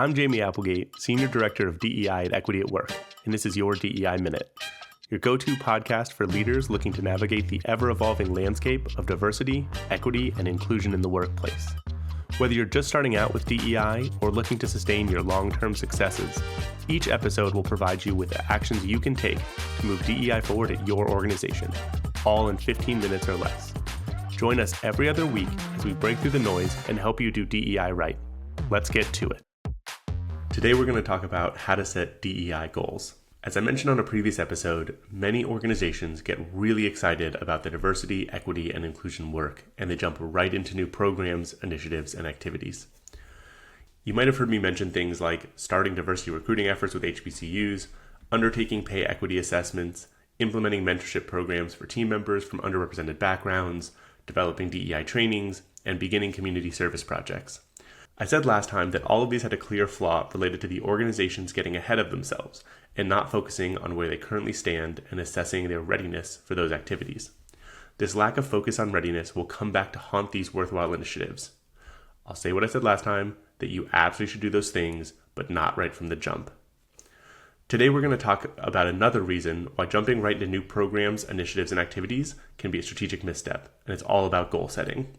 I'm Jamey Applegate, Senior Director of DEI at Equity at Work, and this is your DEI Minute, your go-to podcast for leaders looking to navigate the ever-evolving landscape of diversity, equity, and inclusion in the workplace. Whether you're just starting out with DEI or looking to sustain your long-term successes, each episode will provide you with the actions you can take to move DEI forward at your organization, all in 15 minutes or less. Join us every other week as we break through the noise and help you do DEI right. Let's get to it. Today we're going to talk about how to set DEI goals. As I mentioned on a previous episode, many organizations get really excited about the diversity, equity, and inclusion work, and they jump right into new programs, initiatives, and activities. You might have heard me mention things like starting diversity recruiting efforts with HBCUs, undertaking pay equity assessments, implementing mentorship programs for team members from underrepresented backgrounds, developing DEI trainings, and beginning community service projects. I said last time that all of these had a clear flaw related to the organizations getting ahead of themselves and not focusing on where they currently stand and assessing their readiness for those activities. This lack of focus on readiness will come back to haunt these worthwhile initiatives. I'll say what I said last time, that you absolutely should do those things, but not right from the jump. Today we're going to talk about another reason why jumping right into new programs, initiatives, and activities can be a strategic misstep, and it's all about goal setting.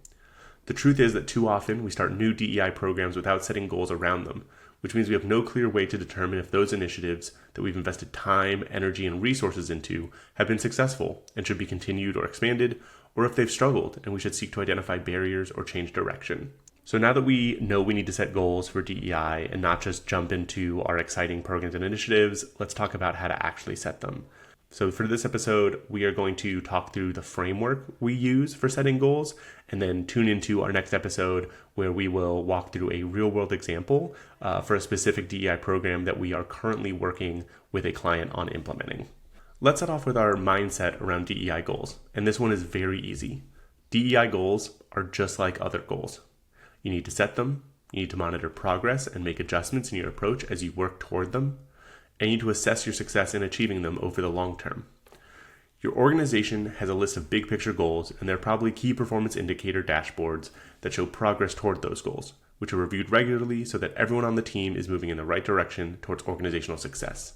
The truth is that too often we start new DEI programs without setting goals around them, which means we have no clear way to determine if those initiatives that we've invested time, energy, and resources into have been successful and should be continued or expanded, or if they've struggled and we should seek to identify barriers or change direction. So now that we know we need to set goals for DEI and not just jump into our exciting programs and initiatives, let's talk about how to actually set them. So for this episode, we are going to talk through the framework we use for setting goals, and then tune into our next episode where we will walk through a real-world example for a specific DEI program that we are currently working with a client on implementing. Let's start off with our mindset around DEI goals, and this one is very easy. DEI goals are just like other goals. You need to set them, you need to monitor progress and make adjustments in your approach as you work toward them, and you need to assess your success in achieving them over the long term. Your organization has a list of big picture goals, and there are probably key performance indicator dashboards that show progress toward those goals, which are reviewed regularly so that everyone on the team is moving in the right direction towards organizational success.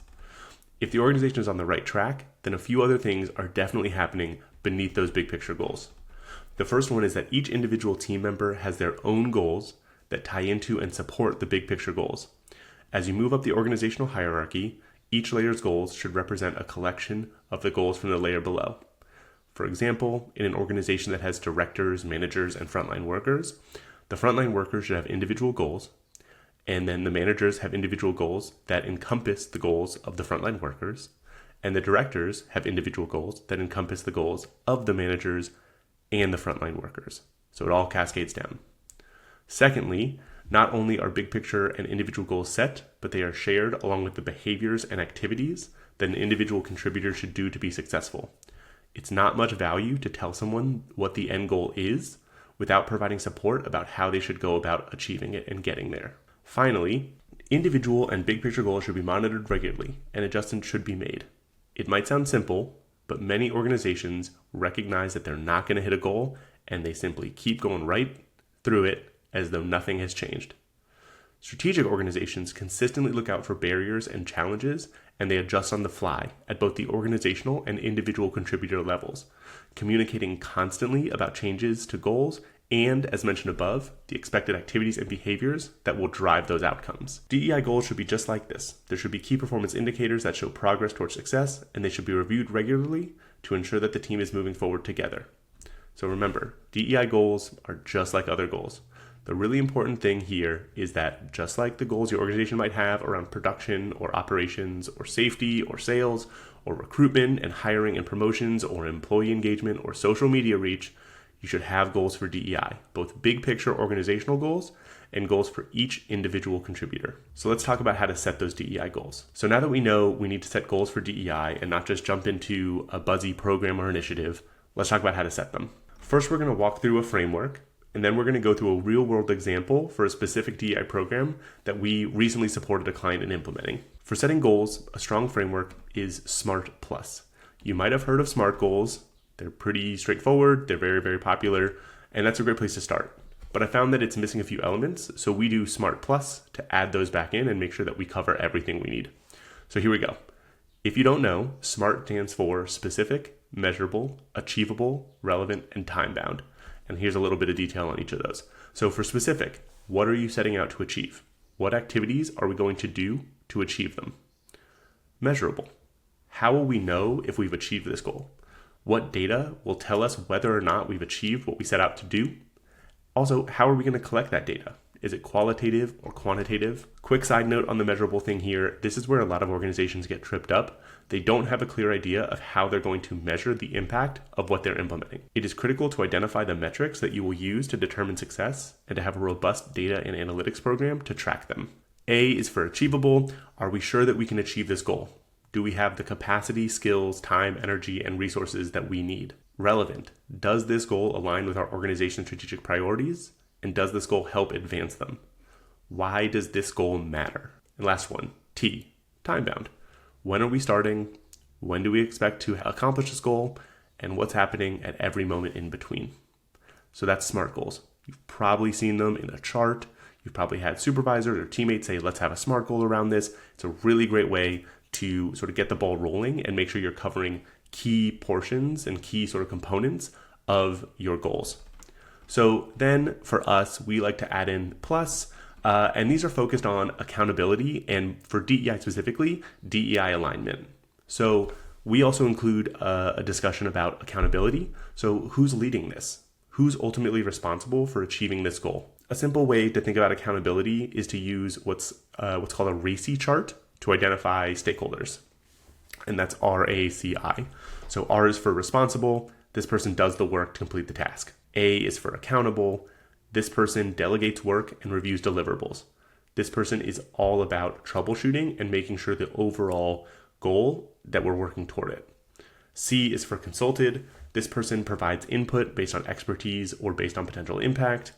If the organization is on the right track, then a few other things are definitely happening beneath those big picture goals. The first one is that each individual team member has their own goals that tie into and support the big picture goals. As you move up the organizational hierarchy, each layer's goals should represent a collection of the goals from the layer below. For example, in an organization that has directors, managers, and frontline workers, the frontline workers should have individual goals, and then the managers have individual goals that encompass the goals of the frontline workers, and the directors have individual goals that encompass the goals of the managers and the frontline workers. So it all cascades down. Secondly, not only are big picture and individual goals set, but they are shared along with the behaviors and activities that an individual contributor should do to be successful. It's not much value to tell someone what the end goal is without providing support about how they should go about achieving it and getting there. Finally, individual and big picture goals should be monitored regularly and adjustments should be made. It might sound simple, but many organizations recognize that they're not going to hit a goal and they simply keep going right through it as though nothing has changed. Strategic organizations consistently look out for barriers and challenges, and they adjust on the fly at both the organizational and individual contributor levels, communicating constantly about changes to goals and, as mentioned above, the expected activities and behaviors that will drive those outcomes. DEI goals should be just like this. There should be key performance indicators that show progress towards success, and they should be reviewed regularly to ensure that the team is moving forward together. So remember, DEI goals are just like other goals. The really important thing here is that just like the goals your organization might have around production or operations or safety or sales or recruitment and hiring and promotions or employee engagement or social media reach, you should have goals for DEI, both big picture organizational goals and goals for each individual contributor. So let's talk about how to set those DEI goals. So now that we know we need to set goals for DEI and not just jump into a buzzy program or initiative, let's talk about how to set them. First, we're going to walk through a framework, and then we're going to go through a real-world example for a specific DEI program that we recently supported a client in implementing. For setting goals, a strong framework is SMART+. You might have heard of SMART goals. They're pretty straightforward, they're very, very popular, and that's a great place to start. but I found that it's missing a few elements. So we do SMART Plus to add those back in and make sure that we cover everything we need. So here we go. If you don't know, SMART stands for specific, measurable, achievable, relevant, and time-bound. And here's a little bit of detail on each of those. So for specific, what are you setting out to achieve? What activities are we going to do to achieve them? Measurable. How will we know if we've achieved this goal? What data will tell us whether or not we've achieved what we set out to do? Also, how are we going to collect that data? Is it qualitative or quantitative? Quick side note on the measurable thing here. This is where a lot of organizations get tripped up. They don't have a clear idea of how they're going to measure the impact of what they're implementing. It is critical to identify the metrics that you will use to determine success and to have a robust data and analytics program to track them. A is for achievable. Are we sure that we can achieve this goal? Do we have the capacity, skills, time, energy, and resources that we need? Relevant. Does this goal align with our organization's strategic priorities? And does this goal help advance them? Why does this goal matter? And last one, T, time-bound. When are we starting? When do we expect to accomplish this goal? And what's happening at every moment in between? So that's SMART goals. You've probably seen them in a chart. You've probably had supervisors or teammates say, let's have a SMART goal around this. It's a really great way to sort of get the ball rolling and make sure you're covering key portions and key sort of components of your goals. So then for us, we like to add in plus, and these are focused on accountability and for DEI specifically, DEI alignment. So we also include a discussion about accountability. So who's leading this? Who's ultimately responsible for achieving this goal? A simple way to think about accountability is to use what's called a RACI chart to identify stakeholders. And that's RACI. So R is for responsible. This person does the work to complete the task. A is for accountable. This person delegates work and reviews deliverables. This person is all about troubleshooting and making sure the overall goal that we're working toward it. C is for consulted. This person provides input based on expertise or based on potential impact.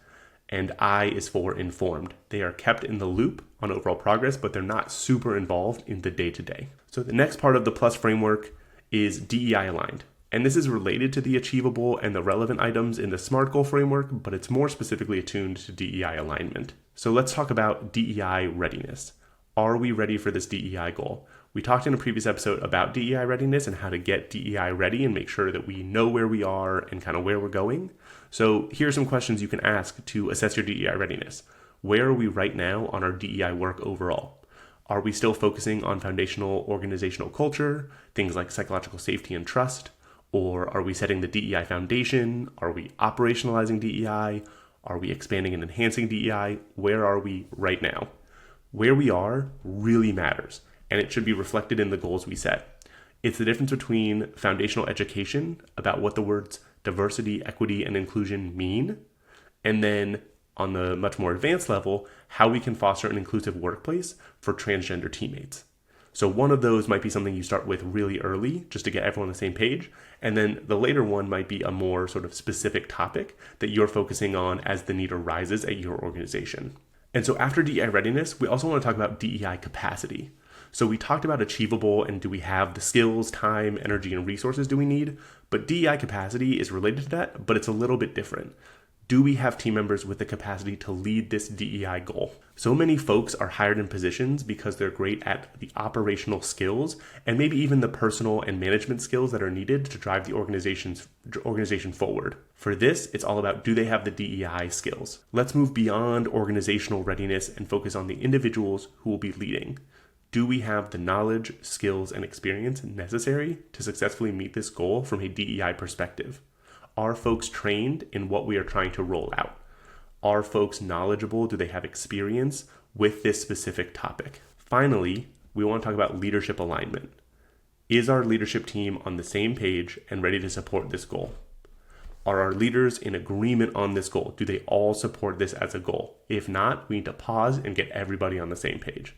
And I is for informed. They are kept in the loop on overall progress, but they're not super involved in the day-to-day. So the next part of the plus framework is DEI aligned. And this is related to the achievable and the relevant items in the SMART goal framework, but it's more specifically attuned to DEI alignment. So let's talk about DEI readiness. Are we ready for this DEI goal? We talked in a previous episode about DEI readiness and how to get DEI ready and make sure that we know where we are and kind of where we're going. So here are some questions you can ask to assess your DEI readiness. Where are we right now on our DEI work overall? Are we still focusing on foundational organizational culture, things like psychological safety and trust? Or are we setting the DEI foundation? Are we operationalizing DEI? Are we expanding and enhancing DEI? Where are we right now? Where we are really matters, and it should be reflected in the goals we set. It's the difference between foundational education about what the words diversity, equity, and inclusion mean, and then on the much more advanced level, how we can foster an inclusive workplace for transgender teammates. So one of those might be something you start with really early just to get everyone on the same page. And then the later one might be a more sort of specific topic that you're focusing on as the need arises at your organization. And so after DEI readiness, we also want to talk about DEI capacity. So we talked about achievable and do we have the skills, time, energy, and resources do we need? But DEI capacity is related to that, but it's a little bit different. Do we have team members with the capacity to lead this DEI goal? So many folks are hired in positions because they're great at the operational skills and maybe even the personal and management skills that are needed to drive the organization forward. For this, it's all about, do they have the DEI skills? Let's move beyond organizational readiness and focus on the individuals who will be leading. Do we have the knowledge, skills, and experience necessary to successfully meet this goal from a DEI perspective? Are folks trained in what we are trying to roll out? Are folks knowledgeable? Do they have experience with this specific topic? Finally, we want to talk about leadership alignment. Is our leadership team on the same page and ready to support this goal? Are our leaders in agreement on this goal? Do they all support this as a goal? If not, we need to pause and get everybody on the same page.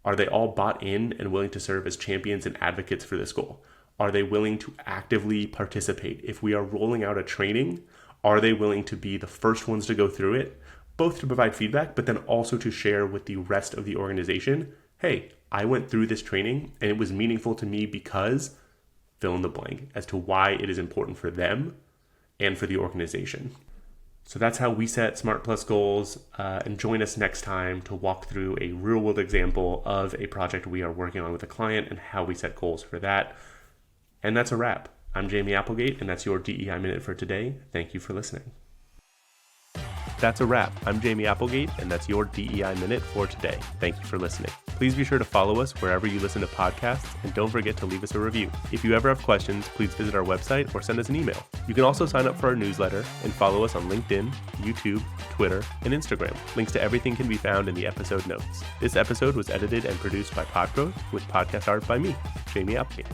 Are they all bought in and willing to serve as champions and advocates for this goal? Are they willing to actively participate? If we are rolling out a training, are they willing to be the first ones to go through it, both to provide feedback, but then also to share with the rest of the organization, hey, I went through this training and it was meaningful to me because fill in the blank as to why it is important for them and for the organization. So that's how we set Smart Plus goals, and join us next time to walk through a real world example of a project we are working on with a client and how we set goals for that. And that's a wrap. I'm Jamey Applegate, and that's your DEI Minute for today. Thank you for listening. That's a wrap. I'm Jamey Applegate, and that's your DEI Minute for today. Thank you for listening. Please be sure to follow us wherever you listen to podcasts, and don't forget to leave us a review. If you ever have questions, please visit our website or send us an email. You can also sign up for our newsletter and follow us on LinkedIn, YouTube, Twitter, and Instagram. Links to everything can be found in the episode notes. This episode was edited and produced by Podgrowth with podcast art by me, Jamey Applegate.